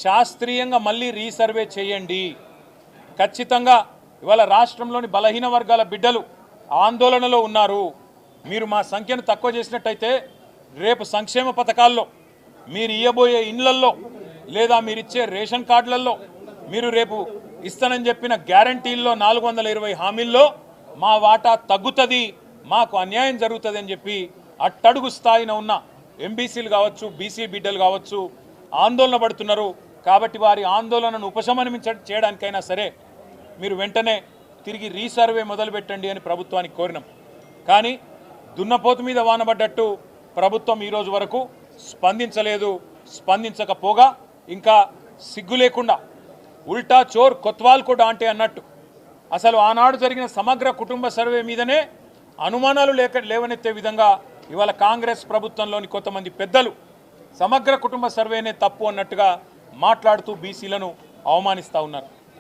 శాస్త్రీయంగా మళ్ళీ రీసర్వే చేయండి. ఖచ్చితంగా ఇవాళ రాష్ట్రంలోని బలహీన వర్గాల బిడ్డలు ఆందోళనలో ఉన్నారు. మీరు మా సంఖ్యను తక్కువ చేసినట్టయితే రేపు సంక్షేమ పథకాల్లో, మీరు ఇయ్యబోయే ఇండ్లల్లో, లేదా మీరిచ్చే రేషన్ కార్డులలో, మీరు రేపు ఇస్తానని చెప్పిన గ్యారంటీల్లో 420 హామీల్లో మా వాటా తగ్గుతుంది, మాకు అన్యాయం జరుగుతుంది అని చెప్పి అట్టడుగు స్థాయిన ఉన్న ఎంబీసీలు కావచ్చు, బీసీ బిడ్డలు కావచ్చు ఆందోళన పడుతున్నారు. కాబట్టి వారి ఆందోళనను చేయడానికైనా సరే మీరు వెంటనే తిరిగి రీసర్వే మొదలుపెట్టండి అని ప్రభుత్వానికి కోరినాం. కానీ దున్నపోతు మీద వానబడ్డట్టు ప్రభుత్వం ఈరోజు వరకు స్పందించలేదు. స్పందించకపోగా ఇంకా సిగ్గు లేకుండా ఉల్టా చోర్ కొత్వాల్ కూడా అంటే అన్నట్టు అసలు ఆనాడు జరిగిన సమగ్ర కుటుంబ సర్వే మీదనే అనుమానాలు లేవనెత్తే విధంగా ఇవాళ కాంగ్రెస్ ప్రభుత్వంలోని కొంతమంది పెద్దలు సమగ్ర కుటుంబ సర్వేనే తప్పు అన్నట్టుగా మాట్లాడుతూ బీసీలను అవమానిస్తూ ఉన్నారు.